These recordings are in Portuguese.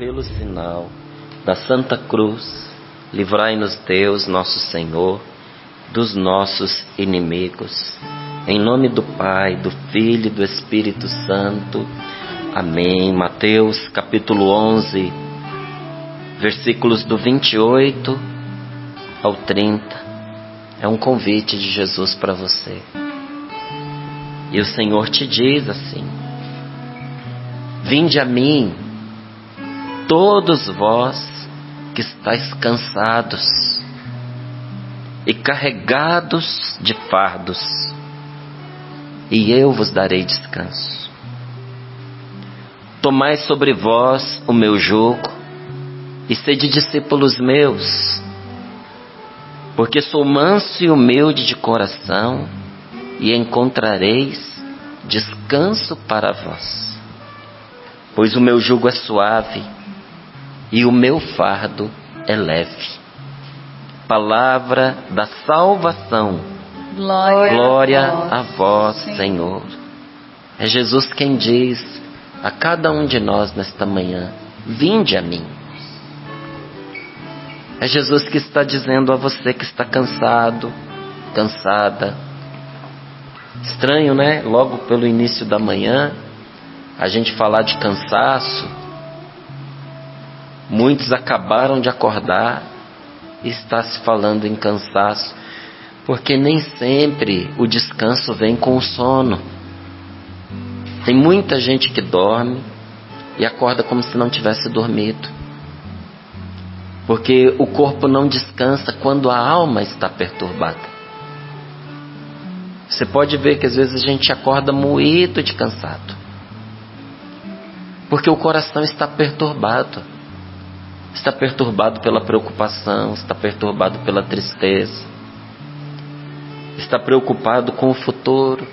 Pelo sinal da Santa Cruz, livrai-nos Deus, nosso Senhor, dos nossos inimigos. Em nome do Pai, do Filho e do Espírito Santo. Amém. Mateus capítulo 11, versículos do 28 ao 30. É um convite de Jesus para você. E o Senhor te diz assim: vinde a mim, todos vós que estáis cansados e carregados de fardos, e eu vos darei descanso. Tomai sobre vós o meu jugo e sede discípulos meus, porque sou manso e humilde de coração, e encontrareis descanso para vós. Pois o meu jugo é suave e o meu fardo é leve. Palavra da salvação. Glória a vós, Senhor. É Jesus quem diz a cada um de nós nesta manhã: vinde a mim. É Jesus que está dizendo a você que está cansado, cansada. Estranho, né? Logo pelo início da manhã, a gente falar de cansaço. Muitos acabaram de acordar e está se falando em cansaço, porque nem sempre o descanso vem com o sono. Tem muita gente que dorme e acorda como se não tivesse dormido, porque o corpo não descansa quando a alma está perturbada. Você pode ver que às vezes a gente acorda moído de cansado, porque o coração está perturbado. Está perturbado pela preocupação, está perturbado pela tristeza, está preocupado com o futuro.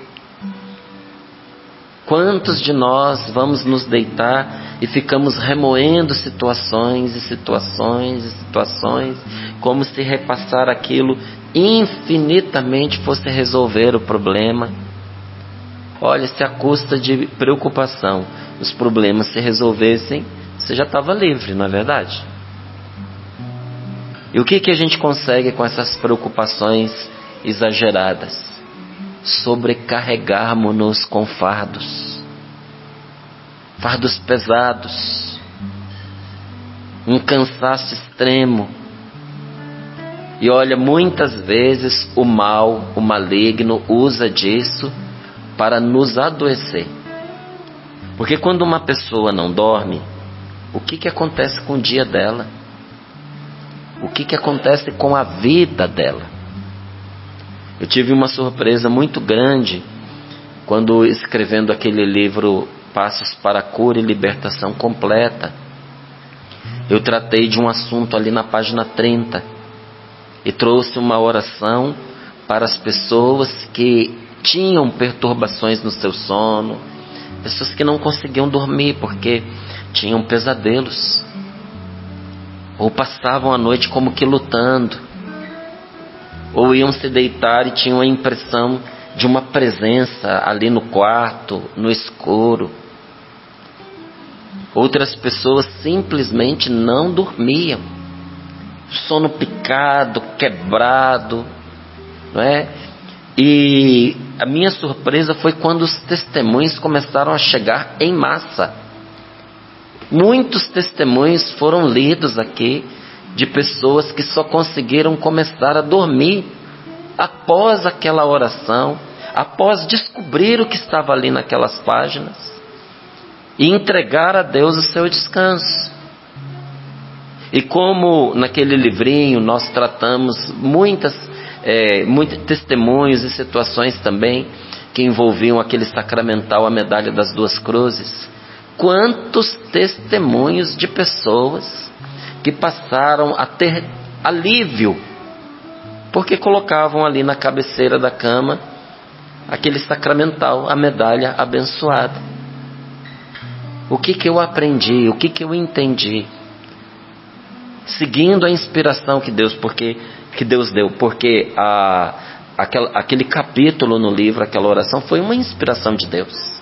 Quantos de nós vamos nos deitar e ficamos remoendo situações e situações e situações, como se repassar aquilo infinitamente fosse resolver o problema? Olha, se à custa de preocupação os problemas se resolvessem, você já estava livre, não é verdade? E o que a gente consegue com essas preocupações exageradas? Sobrecarregarmos-nos com fardos pesados, um cansaço extremo. E olha, muitas vezes o mal, o maligno usa disso para nos adoecer. Porque quando uma pessoa não dorme, o que acontece com o dia dela? O que acontece com a vida dela? Eu tive uma surpresa muito grande quando, escrevendo aquele livro Passos para a Cura e Libertação Completa, eu tratei de um assunto ali na página 30 e trouxe uma oração para as pessoas que tinham perturbações no seu sono, pessoas que não conseguiam dormir porque tinham pesadelos, ou passavam a noite como que lutando, ou iam se deitar e tinham a impressão de uma presença ali no quarto, no escuro. Outras pessoas simplesmente não dormiam, sono picado, quebrado, não é? E a minha surpresa foi quando os testemunhos começaram a chegar em massa. Muitos testemunhos foram lidos aqui de pessoas que só conseguiram começar a dormir após aquela oração, após descobrir o que estava ali naquelas páginas e entregar a Deus o seu descanso. E como naquele livrinho nós tratamos muitos testemunhos e situações também que envolviam aquele sacramental, a medalha das duas cruzes, quantos testemunhos de pessoas que passaram a ter alívio, porque colocavam ali na cabeceira da cama aquele sacramental, a medalha abençoada. O que eu aprendi? O que eu entendi? Seguindo a inspiração que Deus deu, porque aquele capítulo no livro, aquela oração, foi uma inspiração de Deus.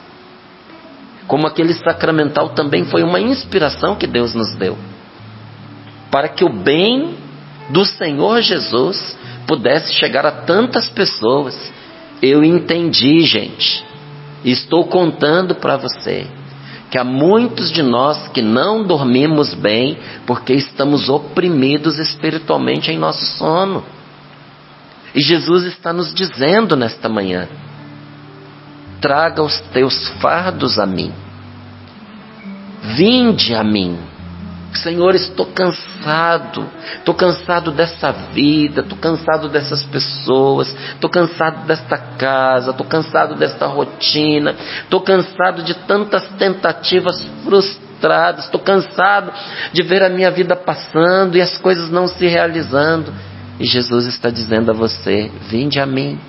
como aquele sacramental também foi uma inspiração que Deus nos deu, para que o bem do Senhor Jesus pudesse chegar a tantas pessoas. Eu entendi, gente, e estou contando para você, que há muitos de nós que não dormimos bem, porque estamos oprimidos espiritualmente em nosso sono. E Jesus está nos dizendo nesta manhã: traga os teus fardos a mim, vinde a mim. Senhor, estou cansado dessa vida, estou cansado dessas pessoas, estou cansado desta casa, estou cansado desta rotina, estou cansado de tantas tentativas frustradas, estou cansado de ver a minha vida passando e as coisas não se realizando. E Jesus está dizendo a você: vinde a mim.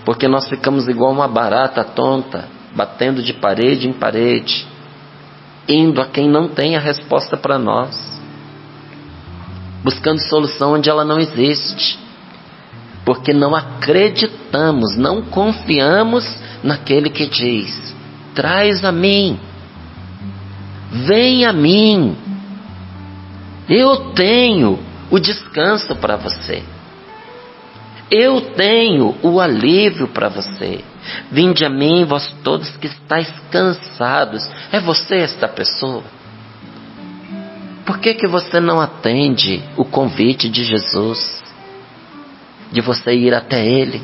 Porque nós ficamos igual uma barata tonta, batendo de parede em parede, indo a quem não tem a resposta para nós, buscando solução onde ela não existe, porque não acreditamos, não confiamos naquele que diz: traz a mim, vem a mim, eu tenho o descanso para você, eu tenho o alívio para você. Vinde a mim, vós todos que estáis cansados. É você esta pessoa? Por que você não atende o convite de Jesus, de você ir até Ele?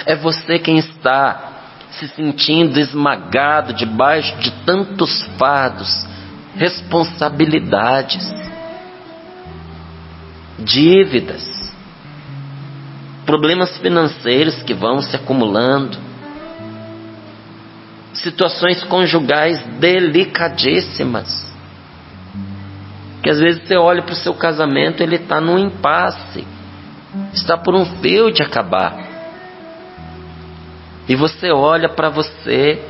É você quem está se sentindo esmagado debaixo de tantos fardos, responsabilidades, dívidas, problemas financeiros que vão se acumulando, situações conjugais delicadíssimas, que às vezes você olha para o seu casamento, ele está num impasse, está por um fio de acabar, e você olha para você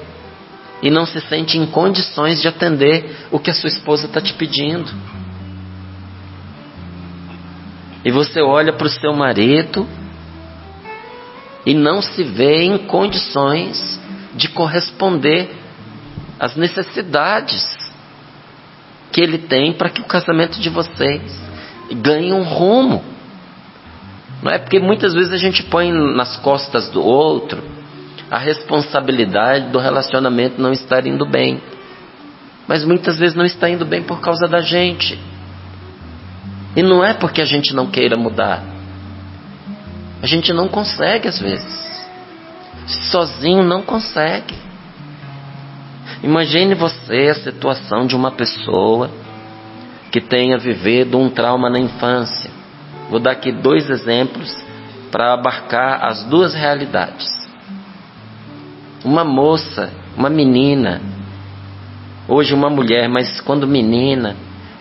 e não se sente em condições de atender o que a sua esposa está te pedindo, e você olha para o seu marido e não se vê em condições de corresponder às necessidades que ele tem para que o casamento de vocês ganhe um rumo. Não é porque muitas vezes a gente põe nas costas do outro a responsabilidade do relacionamento não estar indo bem, mas muitas vezes não está indo bem por causa da gente, e não é porque a gente não queira mudar. A gente não consegue às vezes, sozinho não consegue. Imagine você a situação de uma pessoa que tenha vivido um trauma na infância. Vou dar aqui 2 exemplos para abarcar as 2 realidades. Uma moça, uma menina, hoje uma mulher, mas quando menina,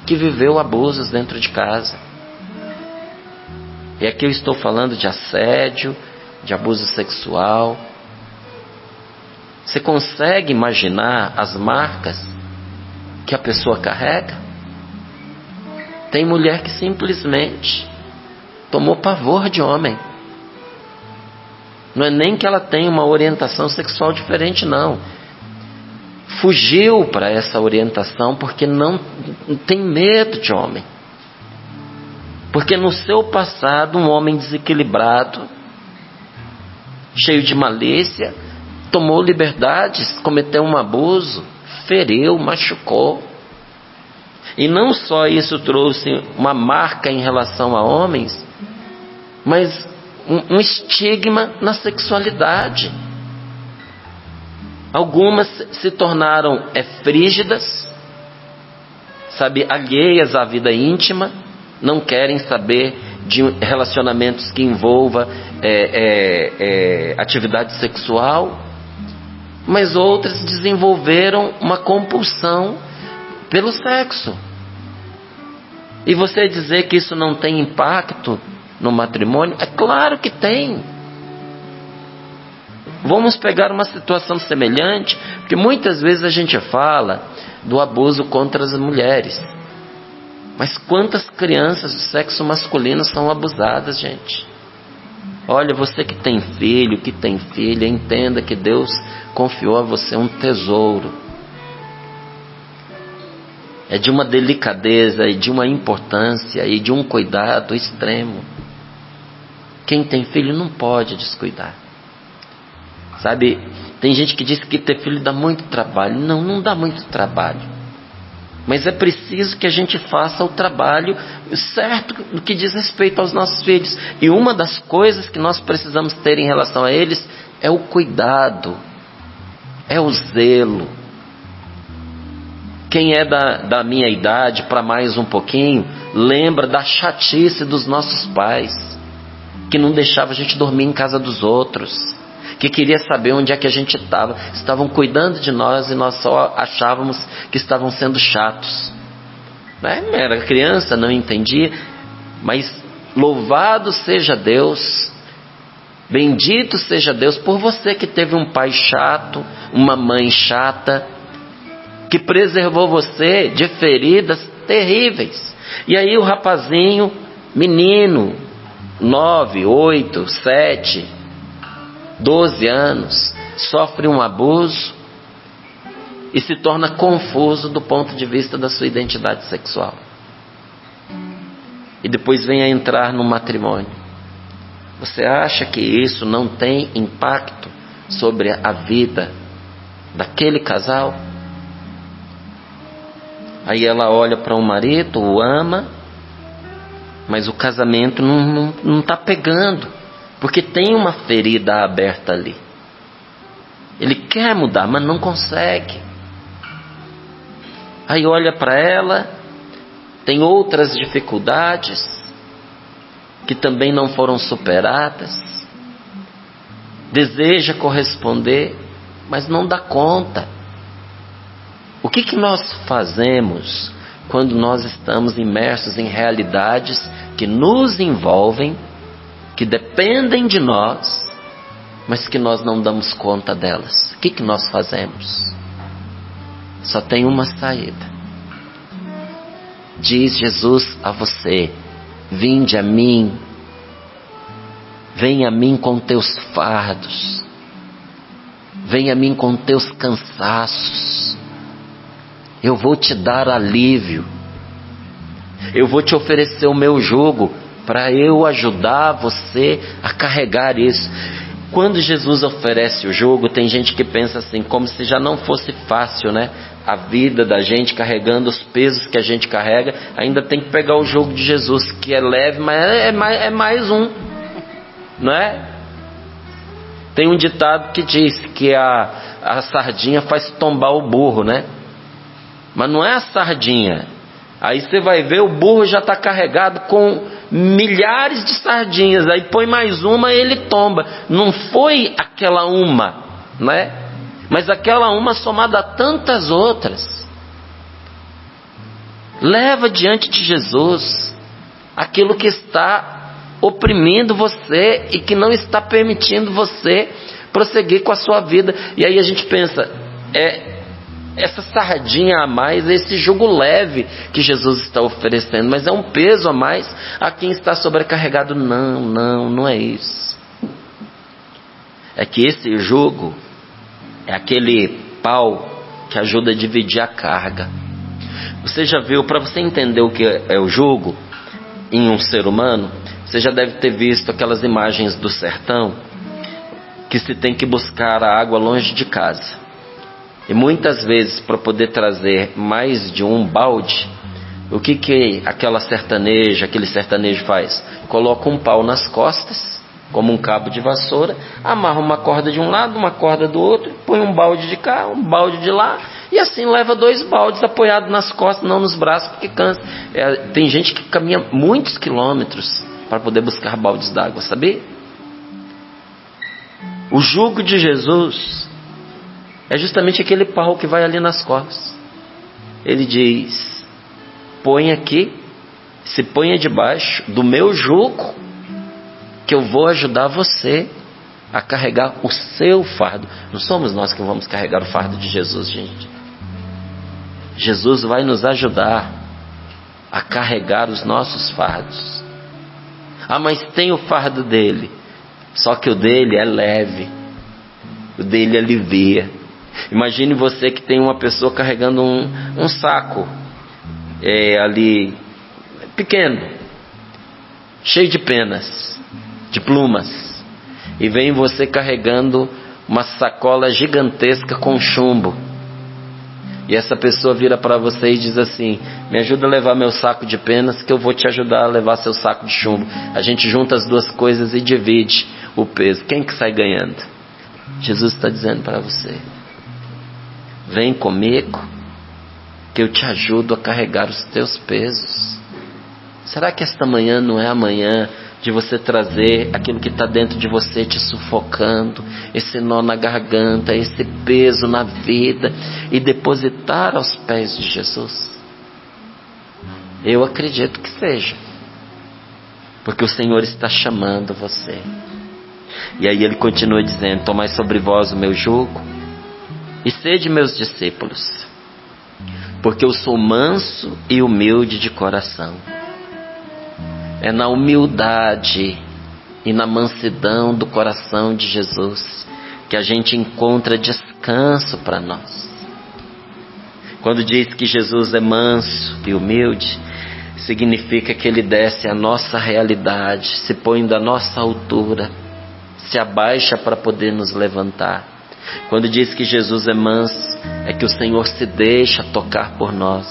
que viveu abusos dentro de casa. E aqui eu estou falando de assédio, de abuso sexual. Você consegue imaginar as marcas que a pessoa carrega? Tem mulher que simplesmente tomou pavor de homem. Não é nem que ela tenha uma orientação sexual diferente, não. Fugiu para essa orientação porque não tem medo de homem. Porque no seu passado, um homem desequilibrado, cheio de malícia, tomou liberdades, cometeu um abuso, feriu, machucou. E não só isso trouxe uma marca em relação a homens, mas um estigma na sexualidade. Algumas se tornaram frígidas, alheias à vida íntima, não querem saber de relacionamentos que envolvam atividade sexual, mas outras desenvolveram uma compulsão pelo sexo. E você dizer que isso não tem impacto no matrimônio? É claro que tem. Vamos pegar uma situação semelhante, porque muitas vezes a gente fala do abuso contra as mulheres. Mas quantas crianças do sexo masculino são abusadas, gente? Olha, você que tem filho, que tem filha, entenda que Deus confiou a você um tesouro. É de uma delicadeza e de uma importância e de um cuidado extremo. Quem tem filho não pode descuidar. Sabe, tem gente que diz que ter filho dá muito trabalho. Não, não dá muito trabalho. Mas é preciso que a gente faça o trabalho certo no que diz respeito aos nossos filhos. E uma das coisas que nós precisamos ter em relação a eles é o cuidado, é o zelo. Quem é da minha idade, para mais um pouquinho, lembra da chatice dos nossos pais, que não deixava a gente dormir em casa dos outros, que queria saber onde é que a gente estava. Estavam cuidando de nós e nós só achávamos que estavam sendo chatos, né? Era criança, não entendia. Mas louvado seja Deus, bendito seja Deus por você que teve um pai chato, uma mãe chata, que preservou você de feridas terríveis. E aí o rapazinho, menino, 9, 8, 7, 12 anos, sofre um abuso e se torna confuso do ponto de vista da sua identidade sexual. E depois vem a entrar no matrimônio. Você acha que isso não tem impacto sobre a vida daquele casal? Aí ela olha para o marido, o ama, mas o casamento não está pegando, porque tem uma ferida aberta ali. Ele quer mudar, mas não consegue. Aí olha para ela, tem outras dificuldades que também não foram superadas, deseja corresponder, mas não dá conta. O que nós fazemos quando nós estamos imersos em realidades que nos envolvem, que dependem de nós, mas que nós não damos conta delas? O que nós fazemos? Só tem uma saída. Diz Jesus a você: vinde a mim, vem a mim com teus fardos, vem a mim com teus cansaços. Eu vou te dar alívio. Eu vou te oferecer o meu jugo para eu ajudar você a carregar isso. Quando Jesus oferece o jugo, tem gente que pensa assim, como se já não fosse fácil, né? A vida da gente carregando os pesos que a gente carrega, ainda tem que pegar o jugo de Jesus, que é leve, mas é mais um, não é? Tem um ditado que diz que a sardinha faz tombar o burro, né? Mas não é a sardinha. Aí você vai ver, o burro já está carregado com milhares de sardinhas. Aí põe mais uma e ele tomba. Não foi aquela uma, né? Mas aquela uma somada a tantas outras. Leva diante de Jesus aquilo que está oprimindo você e que não está permitindo você prosseguir com a sua vida. E aí a gente pensa, essa sardinha a mais, esse jugo leve que Jesus está oferecendo, mas é um peso a mais a quem está sobrecarregado. Não é isso. É que esse jugo é aquele pau que ajuda a dividir a carga. Você já viu, para você entender o que é o jugo em um ser humano, você já deve ter visto aquelas imagens do sertão, que se tem que buscar a água longe de casa. E muitas vezes, para poder trazer mais de um balde, o que aquele sertanejo faz? Coloca um pau nas costas, como um cabo de vassoura, amarra uma corda de um lado, uma corda do outro, põe um balde de cá, um balde de lá, e assim leva 2 baldes apoiados nas costas, não nos braços, porque cansa. Tem gente que caminha muitos quilômetros para poder buscar baldes d'água, sabia? O jugo de Jesus é justamente aquele pau que vai ali nas costas. Ele diz: põe aqui, se ponha debaixo do meu jugo, que eu vou ajudar você a carregar o seu fardo. Não somos nós que vamos carregar o fardo de Jesus, gente. Jesus vai nos ajudar a carregar os nossos fardos. Ah, mas tem o fardo dele. Só que o dele é leve, o dele alivia. Imagine você que tem uma pessoa carregando um saco ali pequeno, cheio de penas, de plumas, e vem você carregando uma sacola gigantesca com chumbo. E essa pessoa vira para você e diz assim: me ajuda a levar meu saco de penas, que eu vou te ajudar a levar seu saco de chumbo. A gente junta as duas coisas e divide o peso. Quem que sai ganhando? Jesus está dizendo para você: vem comigo, que eu te ajudo a carregar os teus pesos. Será que esta manhã não é a manhã de você trazer aquilo que está dentro de você te sufocando, esse nó na garganta, esse peso na vida, e depositar aos pés de Jesus? Eu acredito que seja, porque o Senhor está chamando você. E aí ele continua dizendo: tomai sobre vós o meu jugo e sede meus discípulos, porque eu sou manso e humilde de coração. É na humildade e na mansidão do coração de Jesus que a gente encontra descanso para nós. Quando diz que Jesus é manso e humilde, significa que ele desce à nossa realidade, se põe da nossa altura, se abaixa para poder nos levantar. Quando diz que Jesus é manso, é que o Senhor se deixa tocar por nós.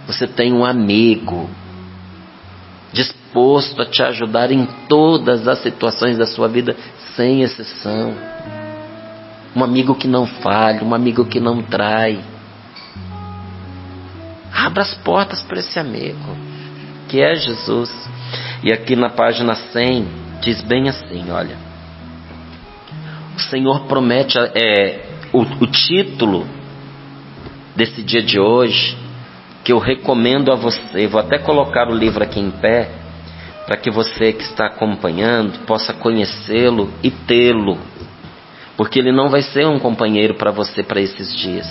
Você tem um amigo disposto a te ajudar em todas as situações da sua vida, sem exceção. Um amigo que não falha, um amigo que não trai. Abra as portas para esse amigo, que é Jesus. E aqui na página 100, diz bem assim, olha: o Senhor promete, o título desse dia de hoje, que eu recomendo a você, vou até colocar o livro aqui em pé, para que você que está acompanhando possa conhecê-lo e tê-lo, porque ele não vai ser um companheiro para você para esses dias,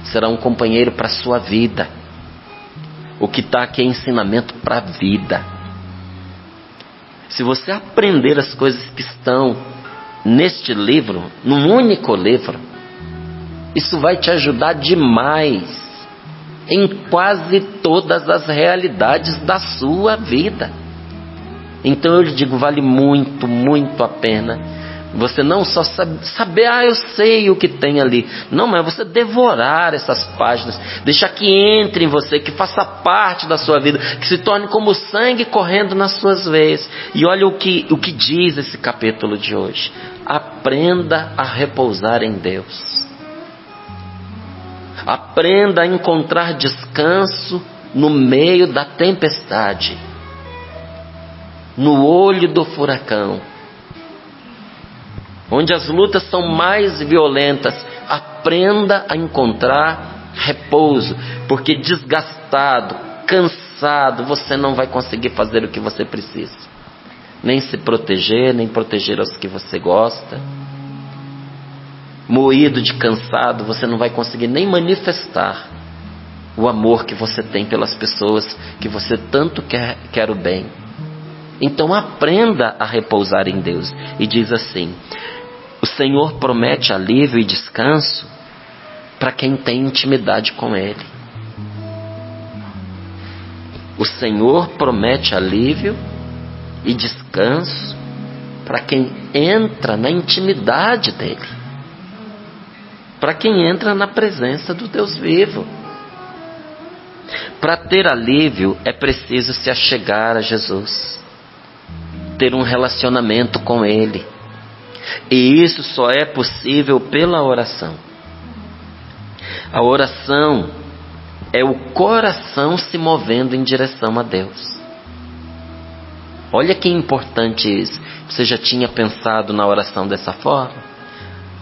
será um companheiro para a sua vida. O que está aqui é ensinamento para a vida. Se você aprender as coisas que estão neste livro, num único livro, isso vai te ajudar demais em quase todas as realidades da sua vida. Então eu lhe digo, vale muito, muito a pena você não só saber, eu sei o que tem ali. Não, mas você devorar essas páginas, deixar que entre em você, que faça parte da sua vida, que se torne como o sangue correndo nas suas veias. E olha o que diz esse capítulo de hoje: aprenda a repousar em Deus. Aprenda a encontrar descanso no meio da tempestade, no olho do furacão, onde as lutas são mais violentas. Aprenda a encontrar repouso, porque desgastado, cansado, você não vai conseguir fazer o que você precisa, nem se proteger, nem proteger os que você gosta. Moído de cansado, você não vai conseguir nem manifestar o amor que você tem pelas pessoas que você tanto quer o bem. Então aprenda a repousar em Deus. E diz assim: o Senhor promete alívio e descanso para quem tem intimidade com Ele. O Senhor promete alívio e descanso para quem entra na intimidade dEle, para quem entra na presença do Deus vivo. Para ter alívio é preciso se achegar a Jesus, ter um relacionamento com Ele, e isso só é possível pela oração. A oração é o coração se movendo em direção a Deus. Olha que importante isso. Você já tinha pensado na oração dessa forma?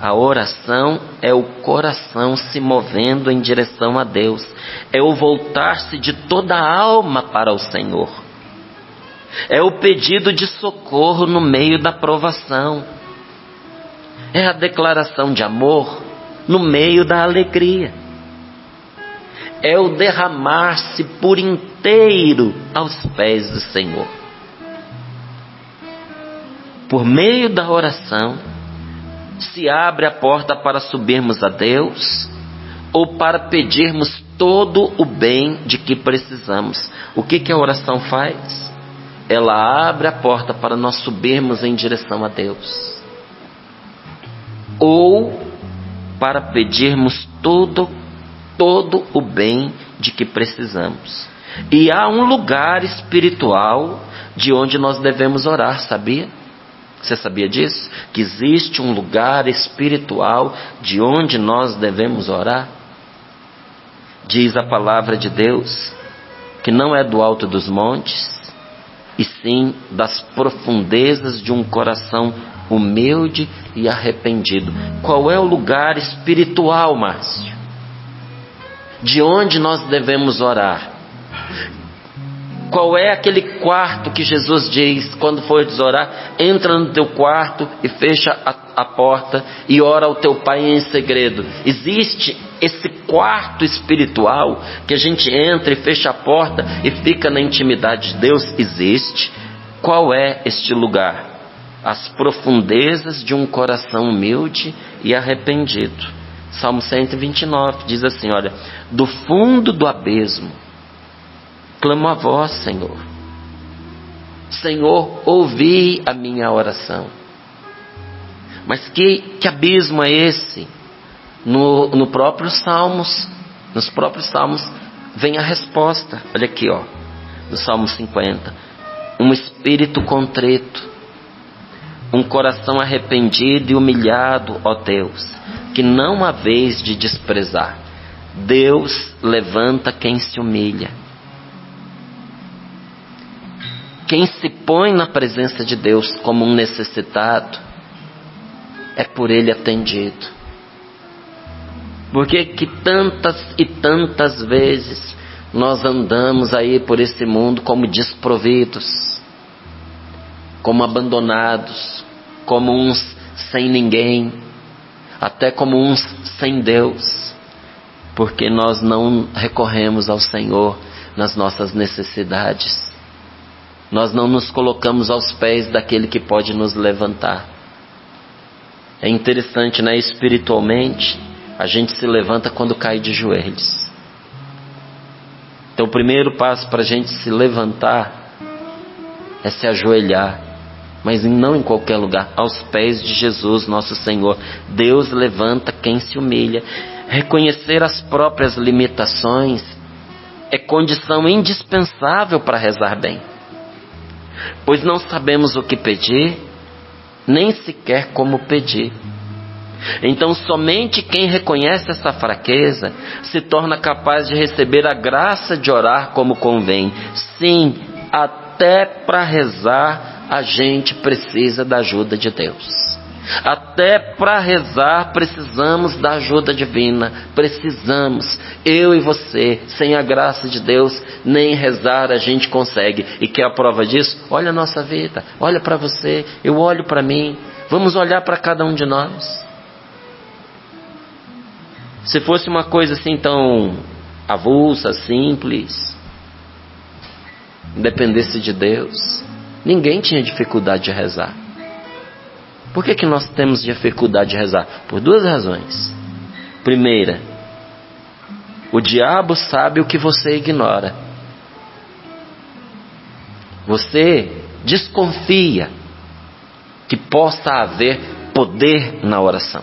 A oração é o coração se movendo em direção a Deus. É o voltar-se de toda a alma para o Senhor. É o pedido de socorro no meio da provação. É a declaração de amor no meio da alegria. É o derramar-se por inteiro aos pés do Senhor. por meio da oração, se abre a porta para subirmos a Deus ou para pedirmos todo o bem de que precisamos. O que a oração faz? Ela abre a porta para nós subirmos em direção a Deus, ou para pedirmos todo o bem de que precisamos. E há um lugar espiritual de onde nós devemos orar, sabia? Você sabia disso? Que existe um lugar espiritual de onde nós devemos orar? Diz a palavra de Deus que não é do alto dos montes, e sim das profundezas de um coração humilde e arrependido. Qual é o lugar espiritual, Márcio? De onde nós devemos orar? Qual é aquele quarto que Jesus diz, quando fores orar, entra no teu quarto e fecha a porta e ora ao teu Pai em segredo? Existe esse quarto espiritual que a gente entra e fecha a porta e fica na intimidade de Deus? Existe. Qual é este lugar? As profundezas de um coração humilde e arrependido. Salmo 129 diz assim, olha: do fundo do abismo clamo a vós, Senhor. Senhor, ouvi a minha oração. Mas que abismo é esse? Nos próprios Salmos vem a resposta. Olha aqui, ó, no Salmo 50. Um espírito contrito, um coração arrependido e humilhado, ó Deus, que não há vez de desprezar. Deus levanta quem se humilha. Quem se põe na presença de Deus como um necessitado, é por Ele atendido. Porque que tantas e tantas vezes nós andamos aí por esse mundo como desprovidos, como abandonados, como uns sem ninguém, até como uns sem Deus, porque nós não recorremos ao Senhor nas nossas necessidades. Nós não nos colocamos aos pés daquele que pode nos levantar. É interessante, né? Espiritualmente, a gente se levanta quando cai de joelhos. Então o primeiro passo para a gente se levantar é se ajoelhar, mas não em qualquer lugar, aos pés de Jesus, nosso Senhor. Deus levanta quem se humilha. Reconhecer as próprias limitações é condição indispensável para rezar bem, pois não sabemos o que pedir, nem sequer como pedir. Então somente quem reconhece essa fraqueza se torna capaz de receber a graça de orar como convém. Sim, até para rezar a gente precisa da ajuda de Deus. Até para rezar precisamos da ajuda divina. Precisamos. Eu e você, sem a graça de Deus, nem rezar a gente consegue. E quer a prova disso? Olha a nossa vida, olha para você, eu olho para mim. Vamos olhar para cada um de nós. Se fosse uma coisa assim tão avulsa, simples, dependesse de Deus, ninguém tinha dificuldade de rezar. Por que nós temos dificuldade de rezar? Por duas razões. Primeira, o diabo sabe o que você ignora. Você desconfia que possa haver poder na oração.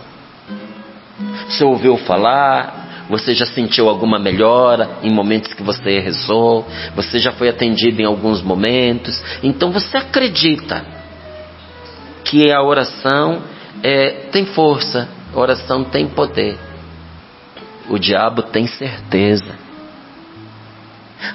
Você ouviu falar, você já sentiu alguma melhora em momentos que você rezou, você já foi atendido em alguns momentos, então você acredita que a oração tem força, a oração tem poder. O diabo tem certeza.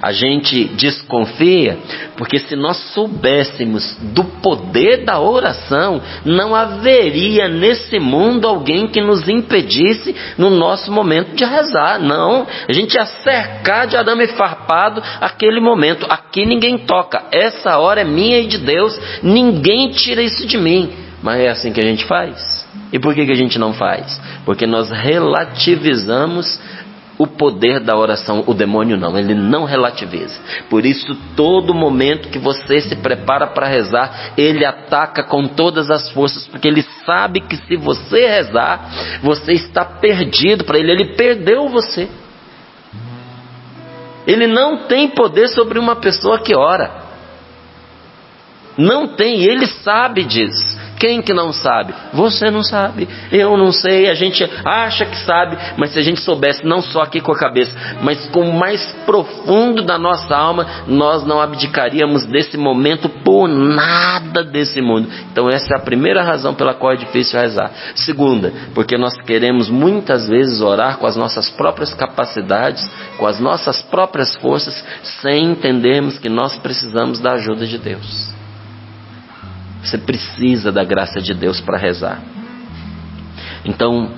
A gente desconfia porque se nós soubéssemos do poder da oração, não haveria nesse mundo alguém que nos impedisse no nosso momento de rezar. Não, a gente ia cercar de arame farpado aquele momento. Aqui ninguém toca, essa hora é minha e de Deus, ninguém tira isso de mim. Mas é assim que a gente faz. E por que a gente não faz? Porque nós relativizamos o poder da oração. O demônio não, ele não relativiza. Por isso, todo momento que você se prepara para rezar, ele ataca com todas as forças, porque ele sabe que se você rezar, você está perdido para ele. Ele perdeu você. Ele não tem poder sobre uma pessoa que ora. Não tem, ele sabe disso. Quem que não sabe? Você não sabe, eu não sei, a gente acha que sabe, mas se a gente soubesse, não só aqui com a cabeça, mas com o mais profundo da nossa alma, nós não abdicaríamos desse momento por nada desse mundo. Então essa é a primeira razão pela qual é difícil rezar. Segunda, porque nós queremos muitas vezes orar com as nossas próprias capacidades, com as nossas próprias forças, sem entendermos que nós precisamos da ajuda de Deus. Você precisa da graça de Deus para rezar. Então,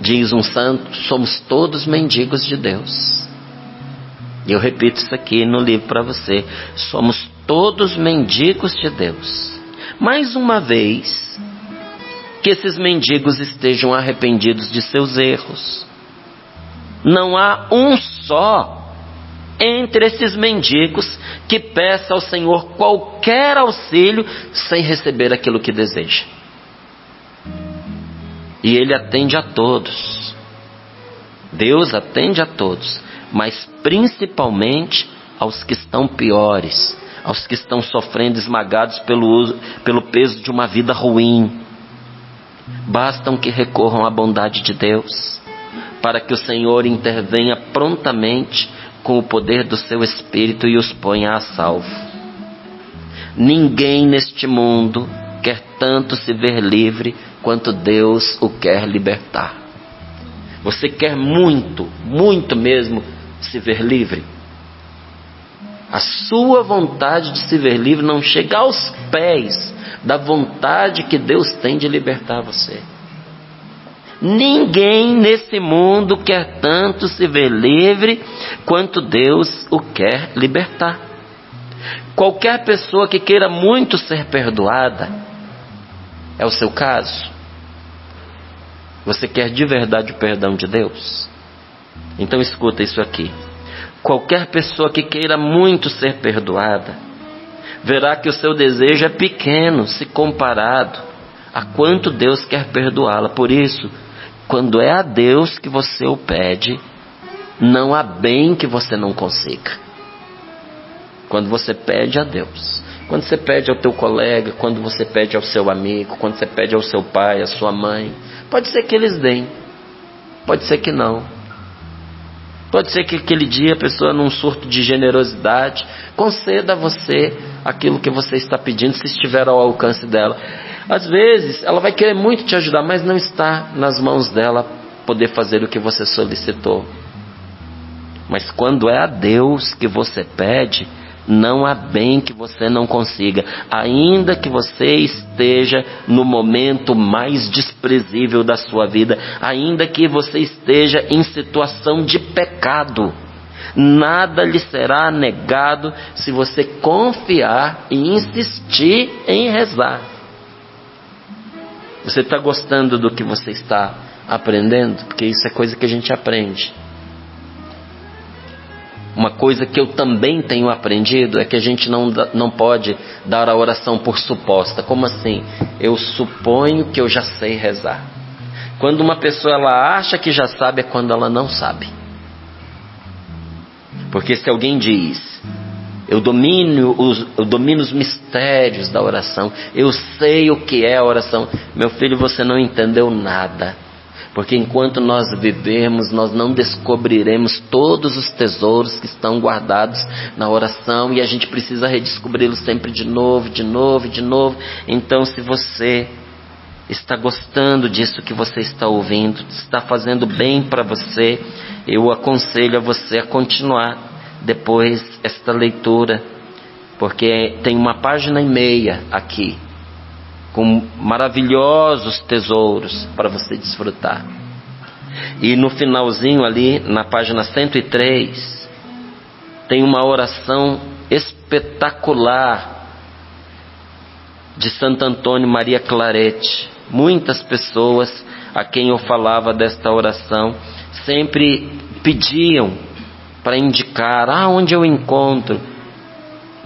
diz um santo, somos todos mendigos de Deus. E eu repito isso aqui no livro para você. Somos todos mendigos de Deus. Mais uma vez, que esses mendigos estejam arrependidos de seus erros. Não há um só entre esses mendigos que peça ao Senhor qualquer auxílio sem receber aquilo que deseja. E Ele atende a todos. Deus atende a todos, mas principalmente aos que estão piores, aos que estão sofrendo, esmagados pelo peso de uma vida ruim. Bastam que recorram à bondade de Deus, para que o Senhor intervenha prontamente com o poder do seu Espírito e os ponha a salvo. Ninguém neste mundo quer tanto se ver livre quanto Deus o quer libertar. Você quer muito, muito mesmo se ver livre? A sua vontade de se ver livre não chega aos pés da vontade que Deus tem de libertar você. Ninguém nesse mundo quer tanto se ver livre quanto Deus o quer libertar. Qualquer pessoa que queira muito ser perdoada, é o seu caso? Você quer de verdade o perdão de Deus? Então escuta isso aqui. Qualquer pessoa que queira muito ser perdoada, verá que o seu desejo é pequeno se comparado a quanto Deus quer perdoá-la. Por isso, quando é a Deus que você o pede, não há bem que você não consiga. Quando você pede a Deus, quando você pede ao teu colega, quando você pede ao seu amigo, quando você pede ao seu pai, à sua mãe, pode ser que eles deem, pode ser que não. Pode ser que aquele dia a pessoa, num surto de generosidade, conceda a você aquilo que você está pedindo, se estiver ao alcance dela. Às vezes ela vai querer muito te ajudar, mas não está nas mãos dela poder fazer o que você solicitou. Mas quando é a Deus que você pede, não há bem que você não consiga, ainda que você esteja no momento mais desprezível da sua vida, ainda que você esteja em situação de pecado, nada lhe será negado se você confiar e insistir em rezar. Você está gostando do que você está aprendendo? Porque isso é coisa que a gente aprende. Uma coisa que eu também tenho aprendido é que a gente não pode dar a oração por suposta. Como assim? Eu suponho que eu já sei rezar. Quando uma pessoa ela acha que já sabe, é quando ela não sabe. Porque se alguém diz, eu domino os mistérios da oração, eu sei o que é a oração, meu filho, você não entendeu nada. Porque enquanto nós vivermos, nós não descobriremos todos os tesouros que estão guardados na oração, e a gente precisa redescobri-los sempre de novo, de novo, de novo. Então, se você está gostando disso que você está ouvindo, está fazendo bem para você, eu aconselho a você a continuar depois esta leitura, porque tem 1,5 páginas aqui, com maravilhosos tesouros para você desfrutar. E no finalzinho ali, na página 103, tem uma oração espetacular de Santo Antônio Maria Claret. Muitas pessoas a quem eu falava desta oração sempre pediam para indicar onde eu encontro.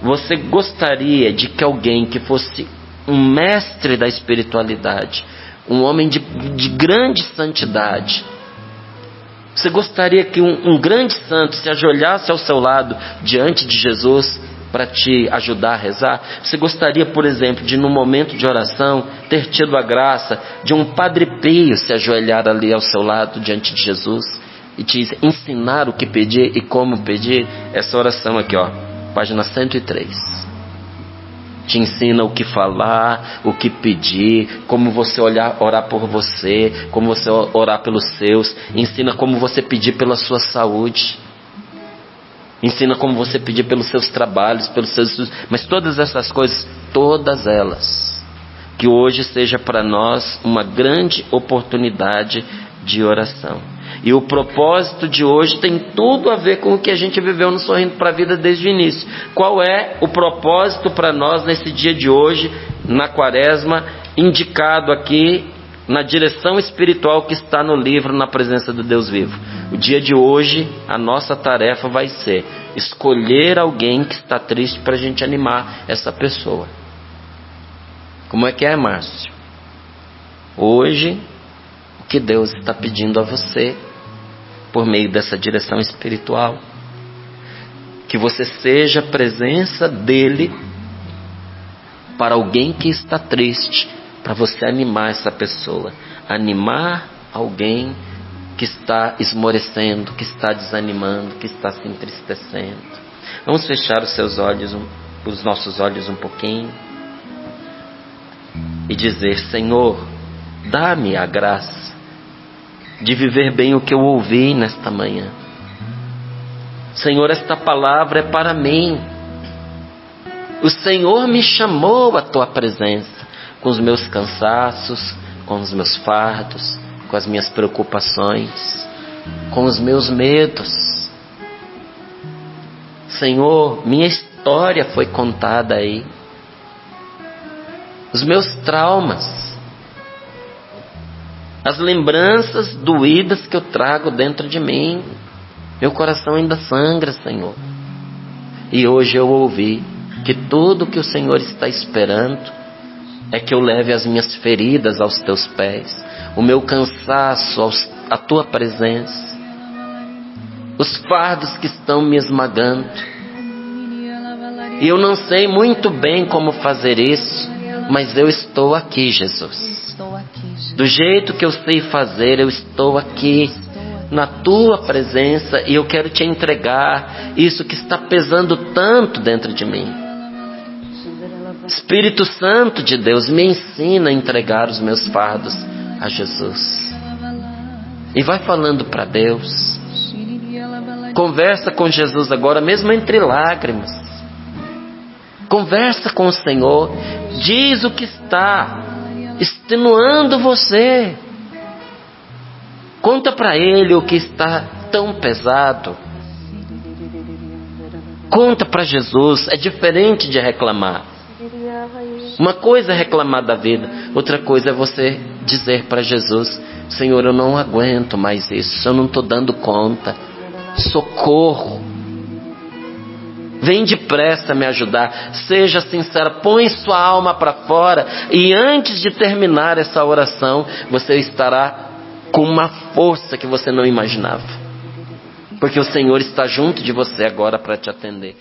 Você gostaria de que alguém que fosse um mestre da espiritualidade, um homem de grande santidade, você gostaria que um grande santo se ajoelhasse ao seu lado diante de Jesus para te ajudar a rezar? Você gostaria, por exemplo, de num momento de oração ter tido a graça de um Padre Pio se ajoelhar ali ao seu lado diante de Jesus e te ensinar o que pedir e como pedir? Essa oração aqui, página 103. Te ensina o que falar, o que pedir, como você orar por você, como você orar pelos seus. Ensina como você pedir pela sua saúde. Ensina como você pedir pelos seus trabalhos, pelos seus estudos. Mas todas essas coisas, todas elas, que hoje seja para nós uma grande oportunidade de oração. E o propósito de hoje tem tudo a ver com o que a gente viveu no Sorrindo para a Vida desde o início. Qual é o propósito para nós nesse dia de hoje, na Quaresma, indicado aqui na direção espiritual que está no livro Na Presença do Deus Vivo? O dia de hoje, a nossa tarefa vai ser escolher alguém que está triste para a gente animar essa pessoa. Como é que é, Márcio? Hoje, o que Deus está pedindo a você, por meio dessa direção espiritual, que você seja a presença dele para alguém que está triste, para você animar essa pessoa, animar alguém que está esmorecendo, que está desanimando, que está se entristecendo. Vamos fechar os seus olhos, os nossos olhos um pouquinho e dizer: Senhor, dá-me a graça de viver bem o que eu ouvi nesta manhã. Senhor, esta palavra é para mim. O Senhor me chamou à tua presença, com os meus cansaços, com os meus fardos, com as minhas preocupações, com os meus medos. Senhor, minha história foi contada aí, os meus traumas, as lembranças doídas que eu trago dentro de mim. Meu coração ainda sangra, Senhor. E hoje eu ouvi que tudo que o Senhor está esperando é que eu leve as minhas feridas aos teus pés, o meu cansaço à tua presença, os fardos que estão me esmagando. E eu não sei muito bem como fazer isso, mas eu estou aqui, Jesus. Do jeito que eu sei fazer, eu estou aqui na tua presença e eu quero te entregar isso que está pesando tanto dentro de mim. Espírito Santo de Deus, me ensina a entregar os meus fardos a Jesus. E vai falando para Deus. Conversa com Jesus agora, mesmo entre lágrimas. Conversa com o Senhor. Diz o que está extenuando você. Conta para Ele o que está tão pesado. Conta para Jesus. É diferente de reclamar. Uma coisa é reclamar da vida, outra coisa é você dizer para Jesus: Senhor, eu não aguento mais isso, eu não estou dando conta, socorro, vem depressa me ajudar. Seja sincera, põe sua alma para fora, e antes de terminar essa oração, você estará com uma força que você não imaginava, porque o Senhor está junto de você agora para te atender.